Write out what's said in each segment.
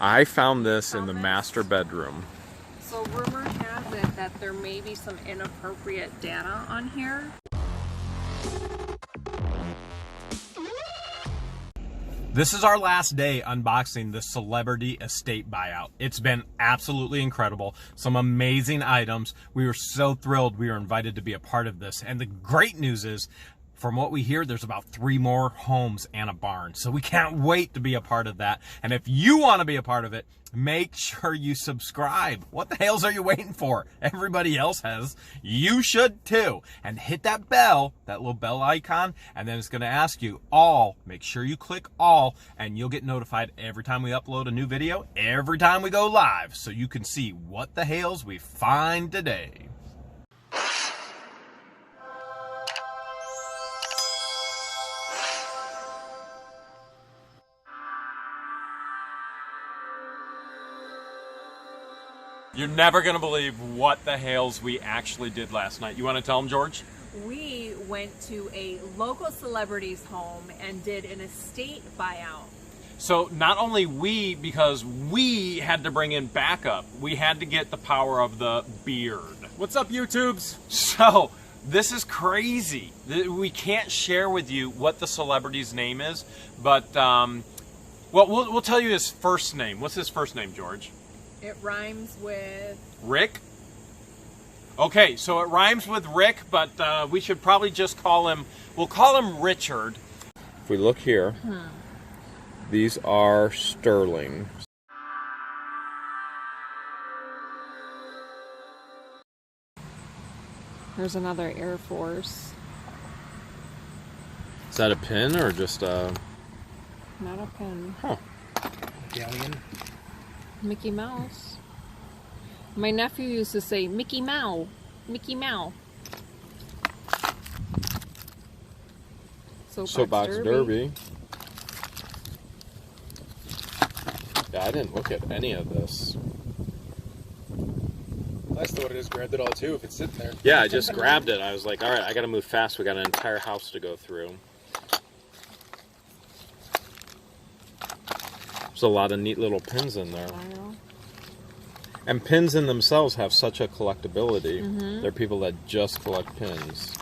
I found this in the master bedroom. So rumor has it that there may be some inappropriate data on here. This is our last day unboxing the celebrity estate buyout. It's been absolutely incredible. Some amazing items. We were so thrilled we were invited to be a part of this. And the great news is, from what we hear, there's about 3 more homes and a barn. So we can't wait to be a part of that. And if you want to be a part of it, make sure you subscribe. What the hell are you waiting for? Everybody else has. You should too. And hit that bell, that little bell icon, and then it's going to ask you all. Make sure you click all, and you'll get notified every time we upload a new video, every time we go live, so you can see what the Hales we find today. You're never going to believe what the Hales we actually did last night. You want to tell them, George? We went to a local celebrity's home and did an estate buyout. So not only we, because we had to bring in backup, we had to get the power of the beard. What's up, YouTubes? So this is crazy. We can't share with you what the celebrity's name is, but well, we'll tell you his first name. What's his first name, George? It rhymes with... Rick? Okay, so it rhymes with Rick, but we should probably just call him... We'll call him Richard. If we look here, these are sterling. There's another Air Force. Is that a pin or just a... Not a pin. Huh. Galleon. Mickey Mouse. My nephew used to say, Mickey Mouse. Mickey Mouse. Soapbox Derby. Yeah, I didn't look at any of this. I still would have just grabbed it all too if it's sitting there. Yeah, I just grabbed it. I was like, all right, I got to move fast. We got an entire house to go through. There's a lot of neat little pins in there. And pins in themselves have such a collectability. There are people that just collect pins.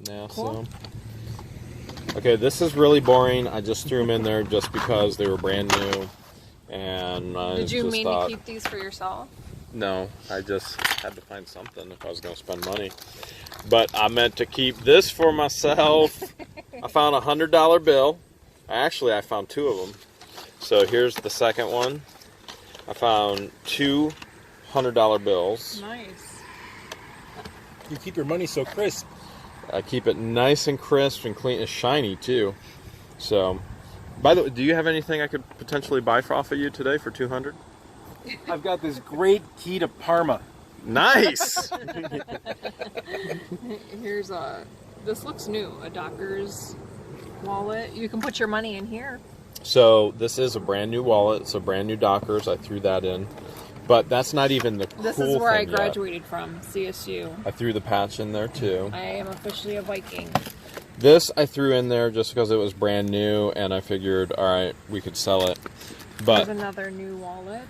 Yeah, cool. So. Okay, this is really boring. I just threw them in there just because they were brand new. And I Did you just mean thought, to keep these for yourself? No, I just had to find something if I was going to spend money. But I meant to keep this for myself. I found a $100 bill. Actually, I found 2 of them. So here's the second one. I found 2 $100 bills. Nice. You keep your money so crisp. I keep it nice and crisp and clean and shiny too. So, by the way, do you have anything I could potentially buy off of you today for $200? I've got this great key to Parma. Nice. Here's this looks new, a Docker's wallet. You can put your money in here. So this is a brand new wallet. It's a brand new Dockers. I threw that in. But that's not even the cool thing This is where I yet. graduated from, CSU. I threw the patch in there too. I am officially a Viking. This I threw in there just because it was brand new and I figured, all right, we could sell it. But There's another new wallet.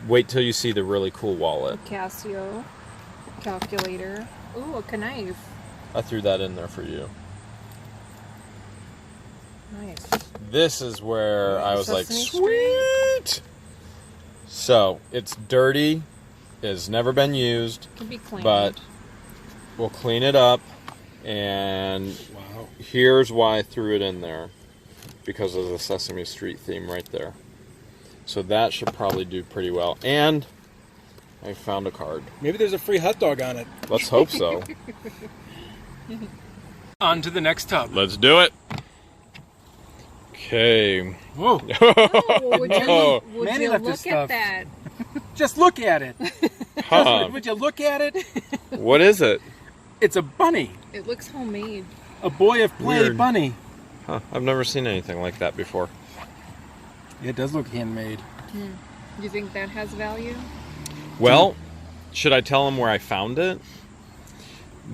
wait till you see the really cool wallet. Casio calculator. Ooh, a knife. I threw that in there for you. Nice. This is where I was like, Sesame sweet! So, it's dirty. It's never been used. Can be cleaned. But we'll clean it up. And here's why I threw it in there. Because of the Sesame Street theme right there. So that should probably do pretty well. And I found a card. Maybe there's a free hot dog on it. Let's hope so. On to the next tub. Let's do it. Okay. Whoa. Oh, would you Manny left look his at stuff. that? Just look at it. Huh. Would you look at it? What is it? It's a bunny. It looks homemade. A boy of play Weird. bunny. Huh. I've never seen anything like that before. It does look handmade. You think that has value? Well, should I tell them where I found it?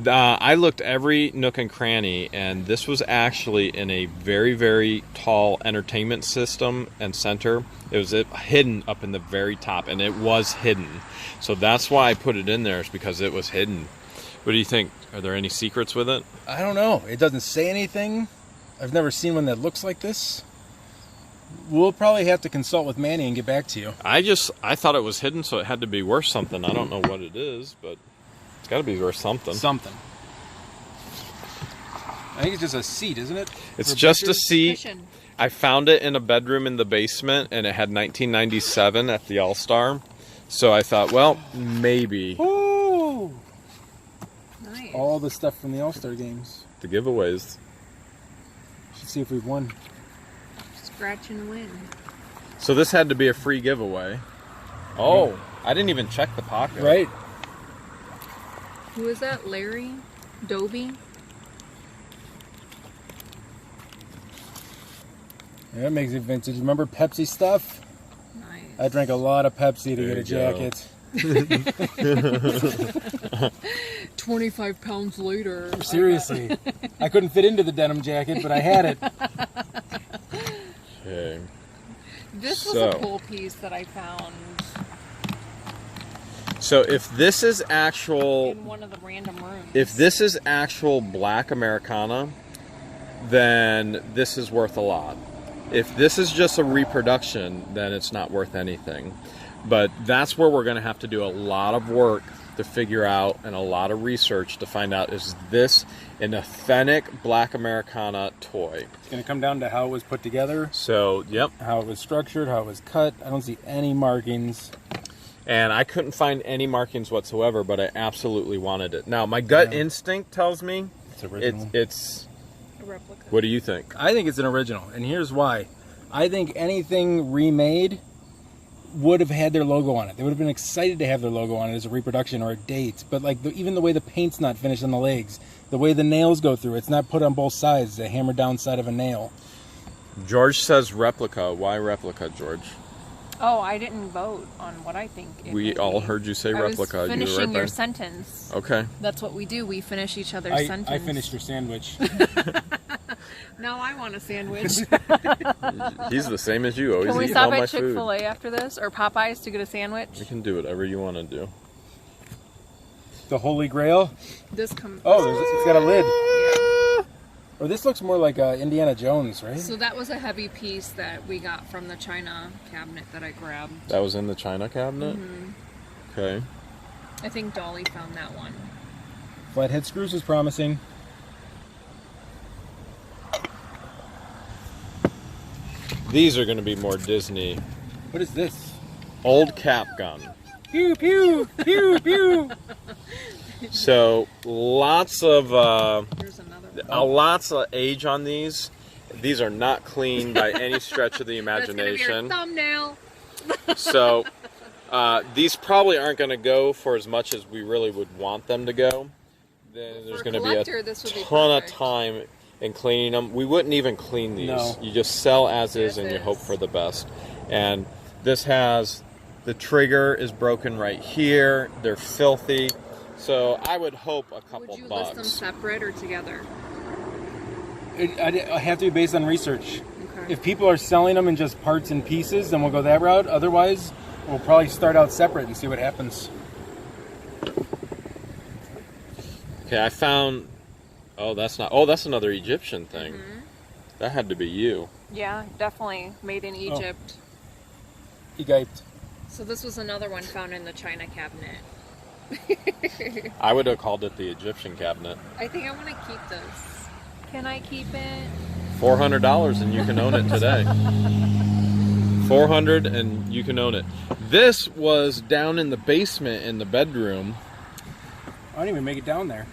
I looked every nook and cranny, and this was actually in a very, very tall entertainment system and center. It was hidden up in the very top, and it was hidden. So that's why I put it in there, is because it was hidden. What do you think? Are there any secrets with it? I don't know. It doesn't say anything. I've never seen one that looks like this. We'll probably have to consult with Manny and get back to you. I thought it was hidden, so it had to be worth something. I don't know what it is, but it's got to be worth something. Something. I think it's just a seat, isn't it? It's For just a pictures? seat. Cushion. I found it in a bedroom in the basement, and it had 1997 at the All-Star. So I thought, well, maybe. Ooh! Nice. All the stuff from the All-Star games. The giveaways. Should see if we've won. Scratch and win. So this had to be a free giveaway. Oh, I didn't even check the pocket. Right? Who is that? Larry? Dobie? Yeah, that makes it vintage. Remember Pepsi stuff? Nice. I drank a lot of Pepsi to There get a you jacket. 25 pounds later. Seriously. I couldn't fit into the denim jacket, but I had it. Okay. This was So- a cool piece that I found So if this is actual, in one of the random rooms. if this is actual black Americana, then this is worth a lot. If this is just a reproduction, then it's not worth anything. But that's where we're going to have to do a lot of work to figure out, and a lot of research to find out, is this an authentic black Americana toy? It's going to come down to how it was put together, So, yep. how it was structured, how it was cut. I don't see any markings. And I couldn't find any markings whatsoever, but I absolutely wanted it. Now, my gut instinct tells me It's original. it's. A replica. What do you think? I think it's an original, and here's why. I think anything remade would have had their logo on it. They would have been excited to have their logo on it as a reproduction or a date. But like even the way the paint's not finished on the legs, the way the nails go through, it's not put on both sides. The hammer down side of a nail. George says replica. Why replica, George? Oh, I didn't vote on what I think. It We may all be. heard you say I replica. was You were finishing right your there. sentence. Okay. That's what we do. We finish each other's I sentence. finished your sandwich. Now I want a sandwich. He's the same as you. Always Can we eating all stop my at food. Chick-fil-A after this, or Popeyes to get a sandwich? You can do whatever you want to do. The Holy Grail. This comes. Oh, it's got a lid. Yeah. Or this looks more like Indiana Jones, right? So that was a heavy piece that we got from the China cabinet that I grabbed. That was in the China cabinet? Mm-hmm. Okay. I think Dolly found that one. Flathead screws is promising. These are going to be more Disney. What is this? Old cap gun. Pew pew pew pew. So lots of Here's another one. lots of age on these. These are not clean by any stretch of the That's gonna be your imagination. thumbnail. So these probably aren't going to go for as much as we really would want them to go. Then there's For a going to be collector, this would be a ton of perfect. time in cleaning them. We wouldn't even clean these. No. You just sell as is As and you is. hope for the best. And this has, the trigger is broken right here. They're filthy. So I would hope a couple Would you list them bucks. separate or together? I have to be based on research. Okay. If people are selling them in just parts and pieces, then we'll go that route. Otherwise, we'll probably start out separate and see what happens. Okay, I found. Oh, that's not. Oh, that's another Egyptian thing. Mm-hmm. That had to be you. Yeah, definitely made in Egypt. He gaped. So this was another one found in the China cabinet. I would have called it the Egyptian cabinet. I think I want to keep this. Can I keep it? $400 and you can own it today. $400 and you can own it. This was down in the basement in the bedroom. I didn't even make it down there.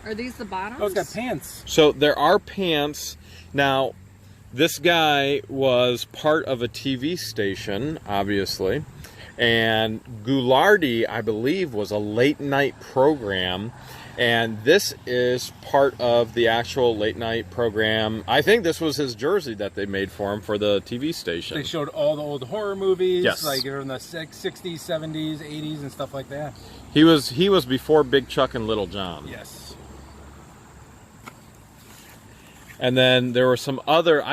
Are these the bottoms? Oh, it's got pants. So there are pants. Now, this guy was part of a TV station, obviously. And Goulardi, I believe, was a late night program. And this is part of the actual late night program. I think this was his jersey that they made for him for the TV station. They showed all the old horror movies, Yes. like from the 60s, 70s, 80s, and stuff like that. He was before Big Chuck and Little John. Yes. And then there were some other,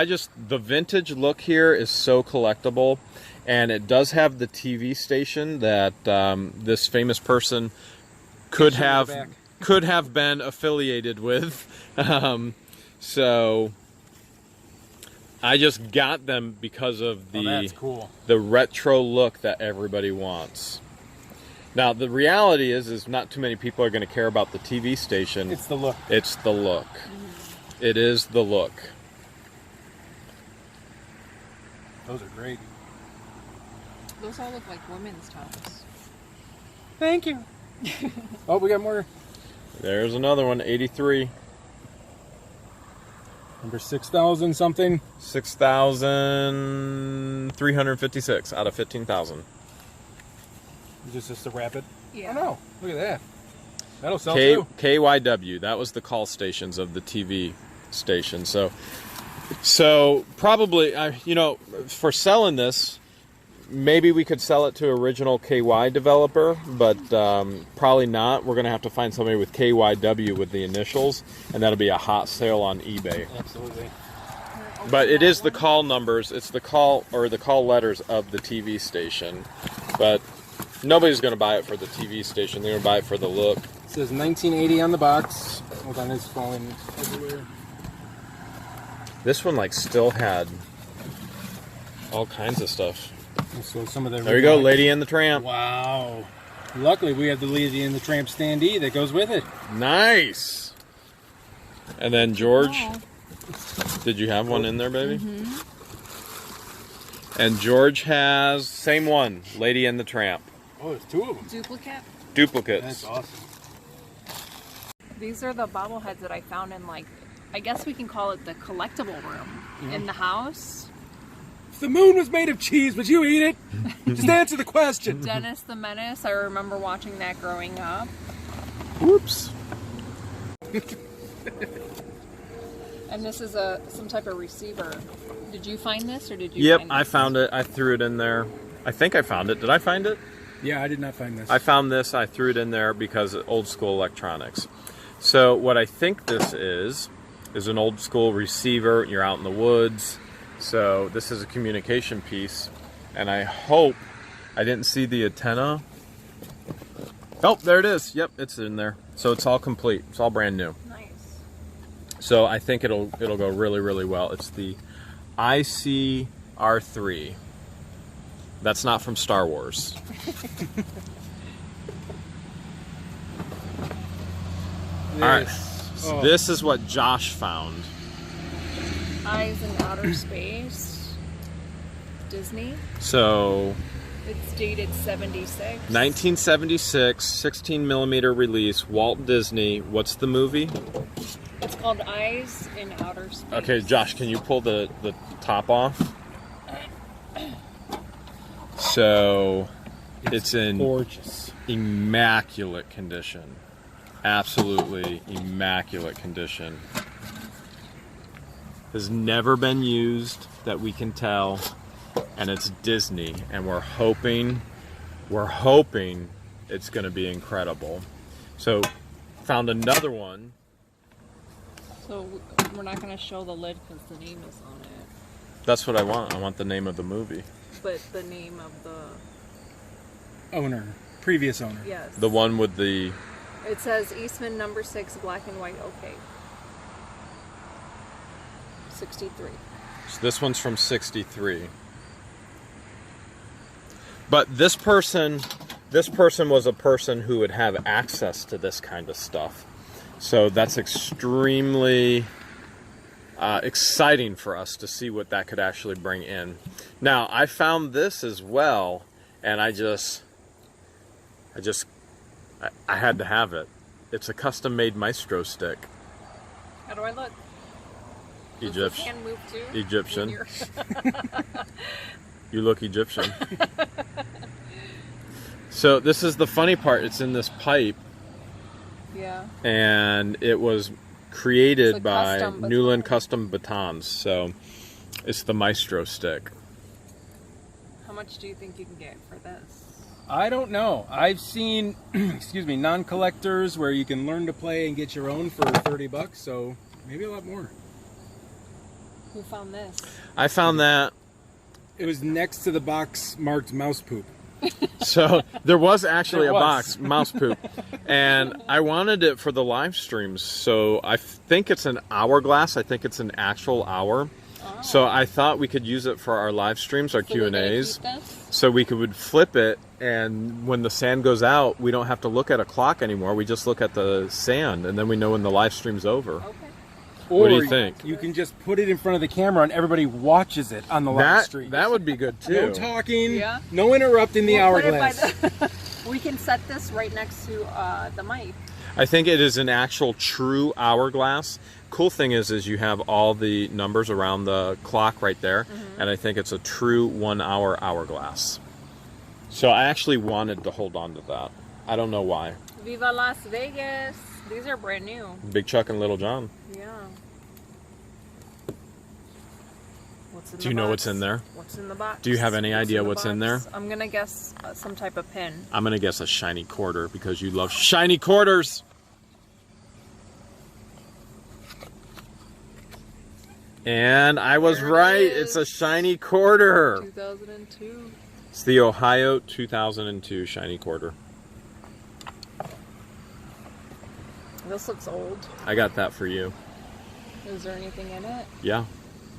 the vintage look here is so collectible. And it does have the TV station that this famous person could have been affiliated with. So I just got them because of that's cool. the retro look that everybody wants. Now the reality is not too many people are going to care about the TV station. It's the look. It's the look. It is the look. Those are great. Those all look like women's tops. Thank you. Oh, we got more. There's another one, 83. Number 6,000 something. 6,356 out of 15,000. Just to wrap it. Yeah. Oh no! Look at that. That'll sell too. KYW. That was the call stations of the TV station. So probably, for selling this, maybe we could sell it to original KY developer, but probably not. We're going to have to find somebody with KYW with the initials, and that'll be a hot sale on eBay. Absolutely. But it is the call numbers. It's the call letters of the TV station. But nobody's going to buy it for the TV station. They're going to buy it for the look. It says 1980 on the box. Hold on, it's falling everywhere. This one still had all kinds of stuff. So some of the There you go, Lady and the Tramp. Wow. Luckily, we have the Lady and the Tramp standee that goes with it. Nice. And then George, Oh. did you have one in there, baby? Mm-hmm. And George has same one, Lady and the Tramp. Oh, there's two of them. Duplicate? Duplicates. That's awesome. These are the bobbleheads that I found in, I guess we can call it the collectible room in the house. If the moon was made of cheese, would you eat it? Just answer the question. Dennis the Menace, I remember watching that growing up. Whoops. And this is some type of receiver. Did you find this, or did you Yep, find I this? found it. I threw it in there. I think I found it. Did I find it? Yeah, I did not find this. I found this. I threw it in there because of old school electronics. So what I think this is an old school receiver. You're out in the woods. So this is a communication piece. And I hope, I didn't see the antenna. Oh, there it is. Yep, it's in there. So it's all complete. It's all brand new. Nice. So I think it'll go really, really well. It's the ICR3. That's not from Star Wars. All right. So this is what Josh found. Eyes in Outer Space. Disney. So It's dated 76. 1976, 16 millimeter release, Walt Disney. What's the movie? It's called Eyes in Outer Space. Okay, Josh, can you pull the top off? So it's in gorgeous. immaculate condition. Absolutely immaculate condition. Has never been used that we can tell, and it's Disney, and we're hoping it's going to be incredible. So found another one. So we're not going to show the lid because the name is on it. That's what I want. I want the name of the movie. But the name of the... Owner. Previous owner. Yes. The one with the... It says Eastman No. 6 black and white. Okay. 63. So this one's from 63. But this person was a person who would have access to this kind of stuff. So that's extremely exciting for us to see what that could actually bring in. Now, I found this as well, and I had to have it. It's a custom-made maestro stick. How do I look? Does this Egyptian. hand move too? Egyptian. When you're- You look Egyptian. So this is the funny part. It's in this pipe, Yeah. and it was created It's a by custom baton. Newland Custom Batons. So it's the maestro stick. How much do you think you can get for this? I don't know. I've seen, excuse me, non-collectors where you can learn to play and get your own for $30, so maybe a lot more. Who found this? I found that. It was next to the box marked mouse poop. So there was actually There a was. box, mouse poop, and I wanted it for the live streams. So I think it's an hourglass. I think it's an actual hour. Oh. So I thought we could use it for our live streams, our So we're gonna Q&As. keep this? So we would flip it, and when the sand goes out, we don't have to look at a clock anymore. We just look at the sand, and then we know when the live stream's over. Okay. What do Or you think? You can just put it in front of the camera and everybody watches it on the live stream. That would be good too. No talking, Yeah. no interrupting the We'll put it by hourglass. the- we can set this right next to the mic. I think it is an actual true hourglass. Cool thing is you have all the numbers around the clock right there, and I think it's a true 1 hour hourglass. So I actually wanted to hold on to that. I don't know why. Viva Las Vegas! These are brand new. Big Chuck and Little John. Yeah. What's in Do the you know box? what's in there? What's in the box? Do you have any idea the what's in box? there? I'm gonna guess some type of pin. I'm gonna guess a shiny quarter because you love shiny quarters. And I was There it right. is. It's a shiny quarter. 2002. It's the Ohio 2002 shiny quarter. This looks old. I got that for you. Is there anything in it? Yeah.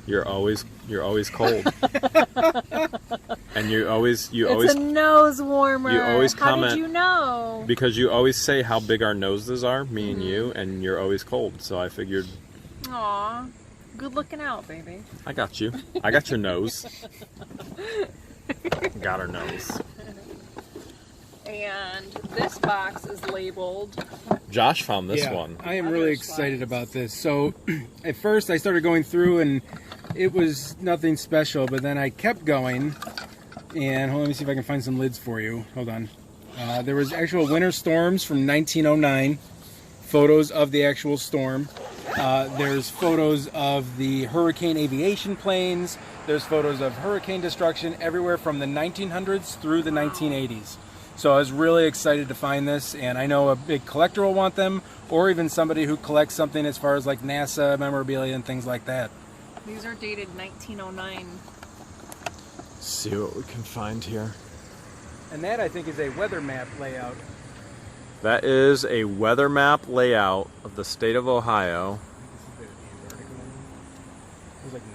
You're always cold. And you always It's a nose warmer. you always How comment- did you know? because you always say how big our noses are, me and you, and you're always cold. So I figured Aw. Good looking out, baby. I got you. I got your nose. Got her nose. And this box is labeled. Josh found this Yeah, one. I am Other really excited slides. about this. So at first I started going through and it was nothing special, but then I kept going and let me see if I can find some lids for you. Hold on. There was actual winter storms from 1909, photos of the actual storm. There's photos of the hurricane aviation planes. There's photos of hurricane destruction everywhere from the 1900s through the 1980s. So I was really excited to find this, and I know a big collector will want them, or even somebody who collects something as far as like NASA memorabilia and things like that. These are dated 1909. Let's see what we can find here. And that I think is a weather map layout. That is a weather map layout of the state of Ohio.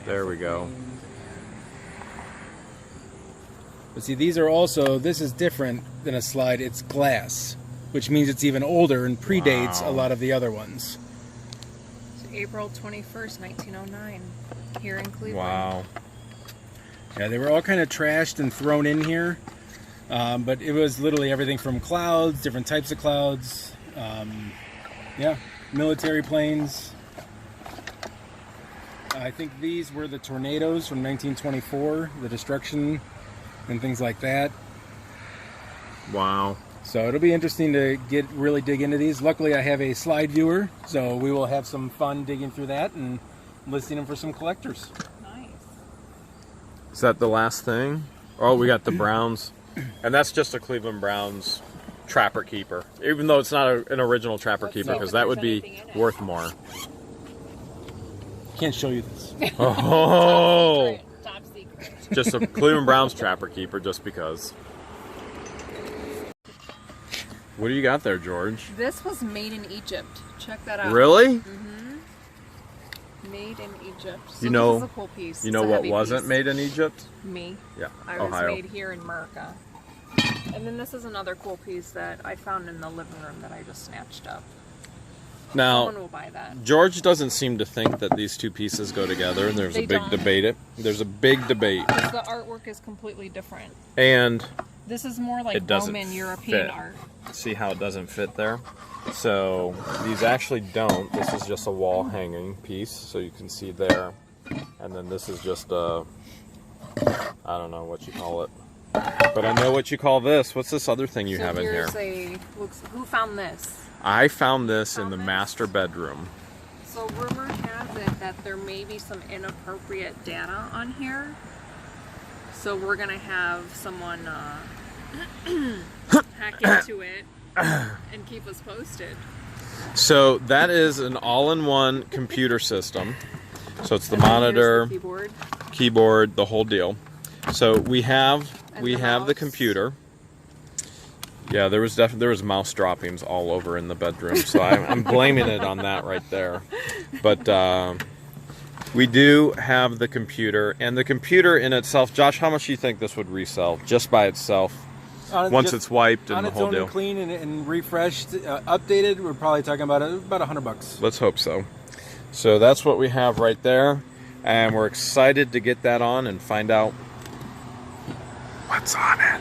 There we go. But see, these are also, this is different than a slide, it's glass, which means it's even older and predates Wow. a lot of the other ones. It's April 21st, 1909, here in Cleveland. Wow. Yeah, they were all kind of trashed and thrown in here, but it was literally everything from clouds, different types of clouds, yeah, military planes. I think these were the tornadoes from 1924, the destruction and things like that. Wow. So it'll be interesting to really dig into these. Luckily, I have a slide viewer, so we will have some fun digging through that and listing them for some collectors. Nice. Is that the last thing? Oh, we got the Browns. And that's just a Cleveland Browns Trapper Keeper. Even though it's not an original Trapper Let's Keeper, see because if that there's would be anything in it. worth more. Can't show you this. Oh! Top secret. Just a Cleveland Browns Trapper Keeper, just because. What do you got there, George? This was made in Egypt. Check that out. Really? Made in Egypt. So You know- this is a cool piece. You It's know a what heavy wasn't piece. made in Egypt? Me. Yeah, I was Ohio. made here in America. And then this is another cool piece that I found in the living room that I just snatched up. Now, Someone will buy that. George doesn't seem to think that these two pieces go together, and there's They a big don't. debate. There's a big debate, Because the artwork is completely different. and This is more like It doesn't Roman European fit. art. see how it doesn't fit there. So these actually don't. This is just a wall hanging piece, so you can see there. And then this is just a, I don't know what you call it, but I know what you call this. What's this other thing you So have in here? here's who found this? I found this in Found the this? master bedroom. So rumor has it that there may be some inappropriate data on here. So we're gonna have someone hack into it and keep us posted. So that is an all-in-one computer system. So it's the And then monitor, here's the keyboard, the whole deal. So we have And the mouse. computer. Yeah, there was mouse droppings all over in the bedroom, so I'm blaming it on that right there. But we do have the computer, and the computer in itself, Josh, how much do you think this would resell just by itself? Once it's wiped and on the its whole own deal. and clean and refreshed, updated, we're probably talking about $100. Let's hope so. So that's what we have right there, and we're excited to get that on and find out what's on it.